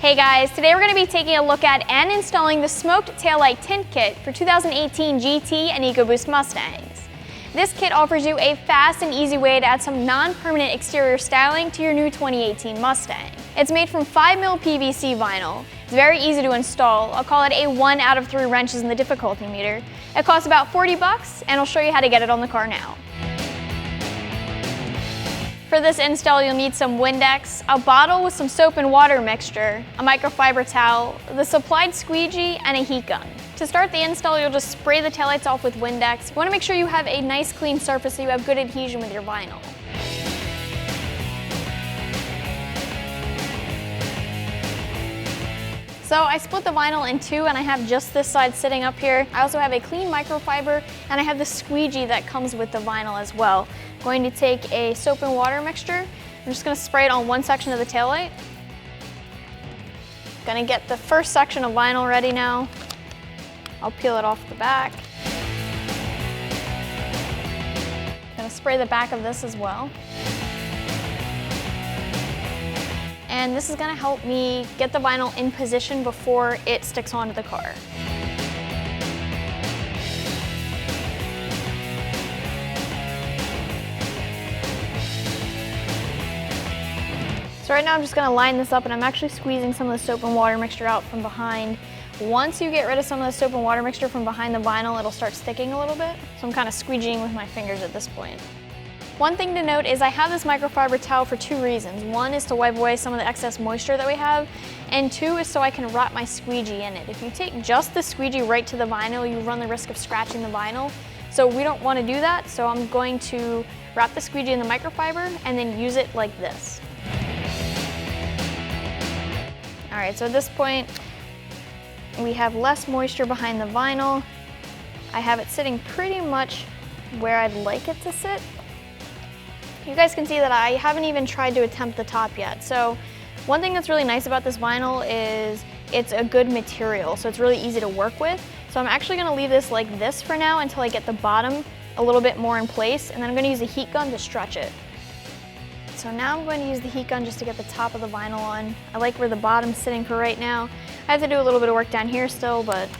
Hey guys, today we're going to be taking a look at and installing the smoked taillight tint kit for 2018 GT and Ecoboost Mustangs. This kit offers you a fast and easy way to add some non-permanent exterior styling to your new 2018 Mustang. It's made from 5mm PVC vinyl. It's very easy to install. I'll call it a 1 out of 3 wrenches in the difficulty meter. It costs about $40 and I'll show you how to get it on the car now. For this install, you'll need some Windex, a bottle with some soap and water mixture, a microfiber towel, the supplied squeegee, and a heat gun. To start the install, you'll just spray the taillights off with Windex. You want to make sure you have a nice clean surface so you have good adhesion with your vinyl. So I split the vinyl in two and I have just this side sitting up here. I also have a clean microfiber and I have the squeegee that comes with the vinyl as well. I'm going to take a soap and water mixture. I'm just going to spray it on one section of the taillight. Going to get the first section of vinyl ready now. I'll peel it off the back. Going to spray the back of this as well. And this is going to help me get the vinyl in position before it sticks onto the car. So right now I'm just going to line this up and I'm actually squeezing some of the soap and water mixture out from behind. Once you get rid of some of the soap and water mixture from behind the vinyl, it'll start sticking a little bit. So I'm kind of squeegeeing with my fingers at this point. One thing to note is I have this microfiber towel for two reasons. One is to wipe away some of the excess moisture that we have, and two is so I can wrap my squeegee in it. If you take just the squeegee right to the vinyl, you run the risk of scratching the vinyl. So we don't want to do that, so I'm going to wrap the squeegee in the microfiber and then use it like this. All right, so at this point, we have less moisture behind the vinyl. I have it sitting pretty much where I'd like it to sit. You guys can see that I haven't even tried to attempt the top yet. So one thing that's really nice about this vinyl is it's a good material, so it's really easy to work with. So I'm actually going to leave this like this for now until I get the bottom a little bit more in place, and then I'm going to use the heat gun to stretch it. So now I'm going to use the heat gun just to get the top of the vinyl on. I like where the bottom's sitting for right now. I have to do a little bit of work down here still, but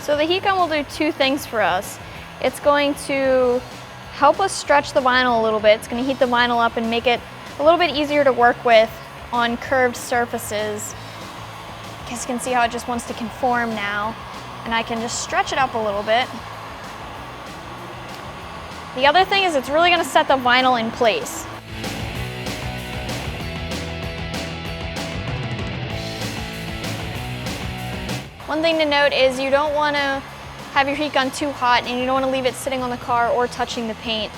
so the heat gun will do two things for us. It's going to help us stretch the vinyl a little bit. It's going to heat the vinyl up and make it a little bit easier to work with on curved surfaces. You guys can see how it just wants to conform now, and I can just stretch it up a little bit. The other thing is it's really going to set the vinyl in place. One thing to note is you don't want to have your heat gun too hot and you don't want to leave it sitting on the car or touching the paint.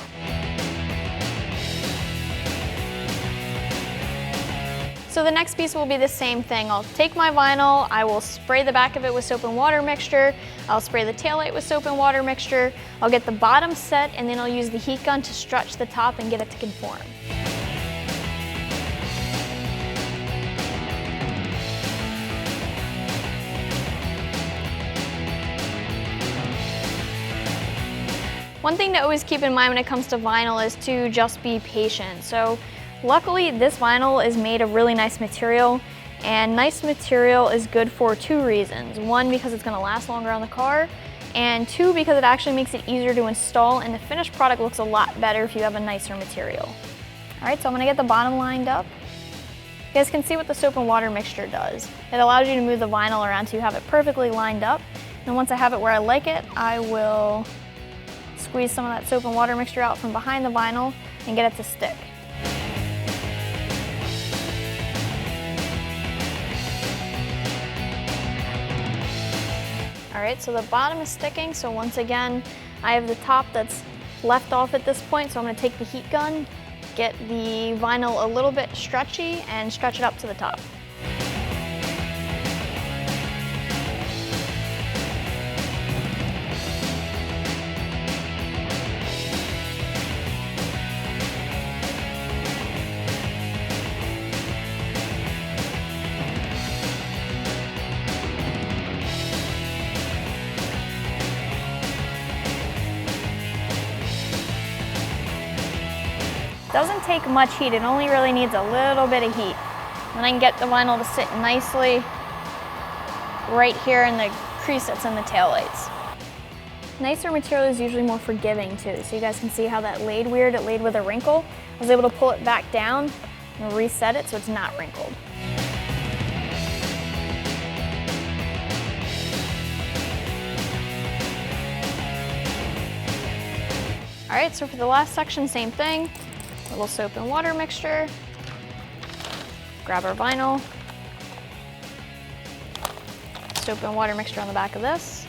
So the next piece will be the same thing. I'll take my vinyl, I will spray the back of it with soap and water mixture, I'll spray the taillight with soap and water mixture, I'll get the bottom set, and then I'll use the heat gun to stretch the top and get it to conform. One thing to always keep in mind when it comes to vinyl is to just be patient. So luckily this vinyl is made of really nice material, and nice material is good for two reasons. One, because it's going to last longer on the car, and two, because it actually makes it easier to install and the finished product looks a lot better if you have a nicer material. All right, so I'm going to get the bottom lined up. You guys can see what the soap and water mixture does. It allows you to move the vinyl around so you have it perfectly lined up. And once I have it where I like it, I will squeeze some of that soap and water mixture out from behind the vinyl and get it to stick. All right, so the bottom is sticking, so once again, I have the top that's left off at this point, so I'm going to take the heat gun, get the vinyl a little bit stretchy, and stretch it up to the top. doesn't take much heat, it only really needs a little bit of heat. Then I can get the vinyl to sit nicely right here in the crease that's in the taillights. Nicer material is usually more forgiving too, so you guys can see how that laid weird, it laid with a wrinkle. I was able to pull it back down and reset it so it's not wrinkled. All right, so for the last section, same thing. A little soap and water mixture. Grab our vinyl. Soap and water mixture on the back of this.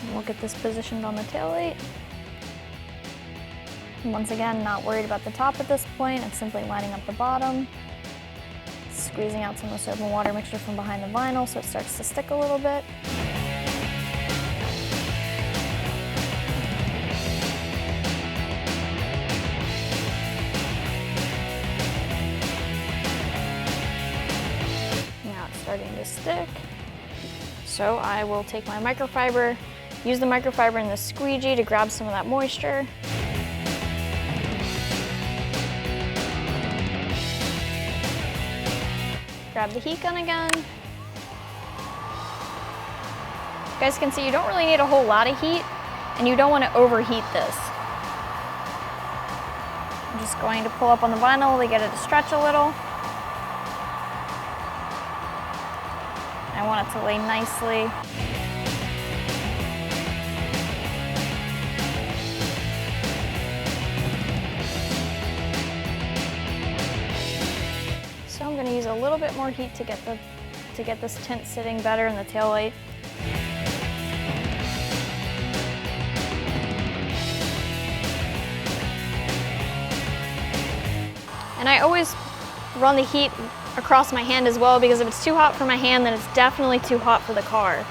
And we'll get this positioned on the taillight. Once again, not worried about the top at this point. It's simply lining up the bottom. Squeezing out some of the soap and water mixture from behind the vinyl so it starts to stick a little bit. Starting to stick. So I will take my microfiber, use the microfiber in the squeegee to grab some of that moisture. Grab the heat gun again. You guys can see you don't really need a whole lot of heat, and you don't want to overheat this. I'm just going to pull up on the vinyl to get it to stretch a little. I want it to lay nicely. So I'm going to use a little bit more heat to get this tint sitting better in the taillight. And I always run the heat across my hand as well, because if it's too hot for my hand, then it's definitely too hot for the car.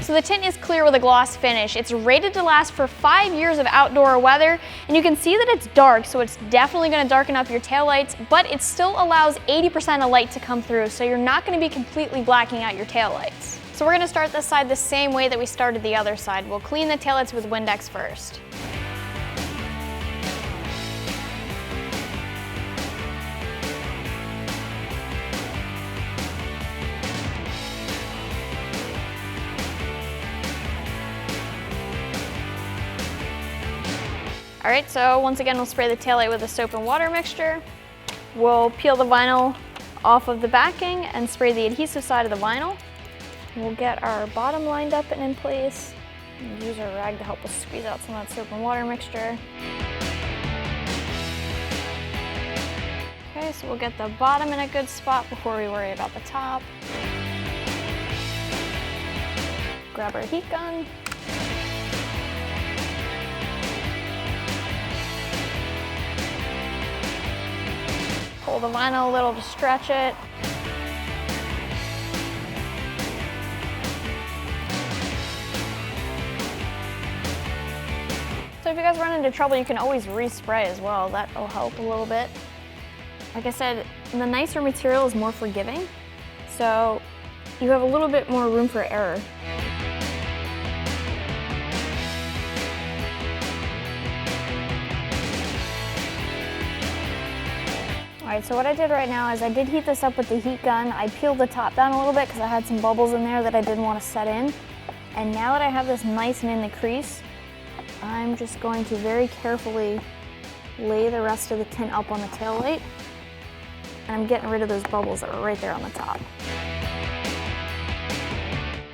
So the tint is clear with a gloss finish. It's rated to last for 5 years of outdoor weather, and you can see that it's dark, so it's definitely going to darken up your taillights, but it still allows 80% of light to come through, so you're not going to be completely blacking out your taillights. So we're going to start this side the same way that we started the other side. We'll clean the taillights with Windex first. All right, so once again, we'll spray the taillight with a soap and water mixture. We'll peel the vinyl off of the backing and spray the adhesive side of the vinyl. We'll get our bottom lined up and in place. And use our rag to help us squeeze out some of that soap and water mixture. Okay, so we'll get the bottom in a good spot before we worry about the top. Grab our heat gun. Pull the vinyl a little to stretch it. So if you guys run into trouble, you can always respray as well. That will help a little bit. Like I said, the nicer material is more forgiving, so you have a little bit more room for error. All right, so what I did right now is I did heat this up with the heat gun. I peeled the top down a little bit because I had some bubbles in there that I didn't want to set in. And now that I have this nice and in the crease, I'm just going to very carefully lay the rest of the tint up on the taillight. And I'm getting rid of those bubbles that were right there on the top.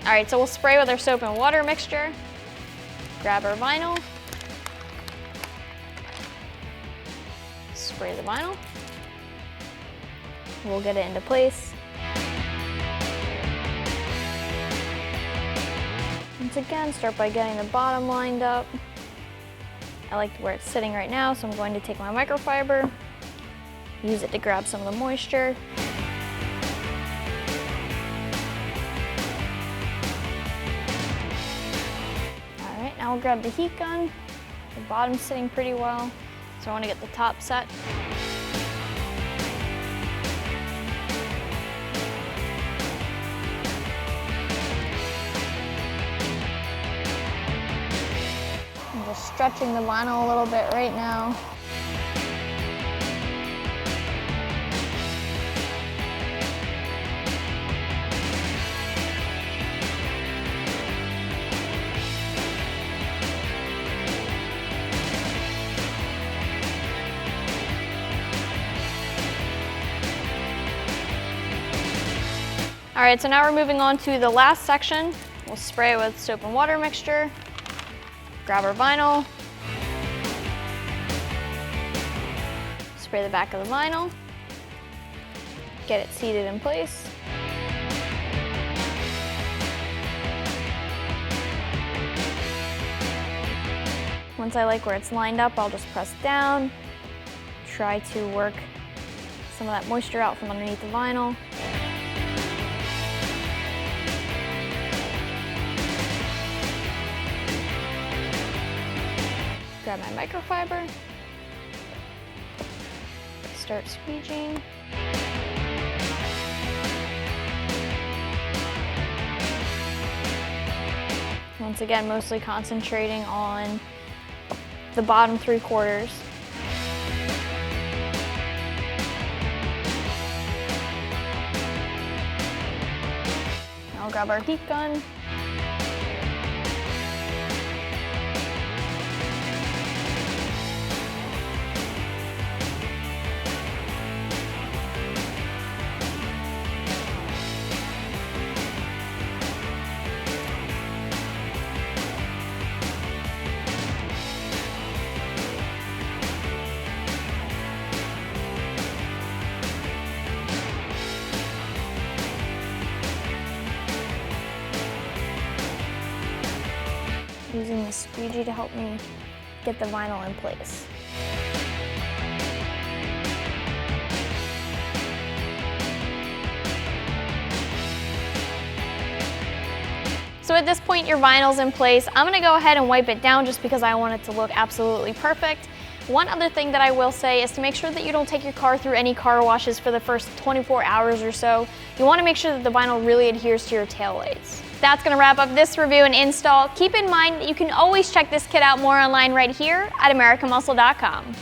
All right, so we'll spray with our soap and water mixture. Grab our vinyl. Spray the vinyl. We'll get it into place. Once again, start by getting the bottom lined up. I like where it's sitting right now, so I'm going to take my microfiber, use it to grab some of the moisture. All right, now I'll grab the heat gun. The bottom's sitting pretty well, so I want to get the top set. I'm just stretching the vinyl a little bit right now. All right, so now we're moving on to the last section. We'll spray it with soap and water mixture, grab our vinyl, spray the back of the vinyl, get it seated in place. Once I like where it's lined up, I'll just press down, try to work some of that moisture out from underneath the vinyl. Grab my microfiber, start squeegeeing. Once again, mostly concentrating on the bottom 3/4. I'll grab our heat gun. Using the squeegee to help me get the vinyl in place. So at this point, your vinyl's in place. I'm gonna go ahead and wipe it down just because I want it to look absolutely perfect. One other thing that I will say is to make sure that you don't take your car through any car washes for the first 24 hours or so. You wanna make sure that the vinyl really adheres to your taillights. That's gonna wrap up this review and install. Keep in mind that you can always check this kit out more online right here at AmericanMuscle.com.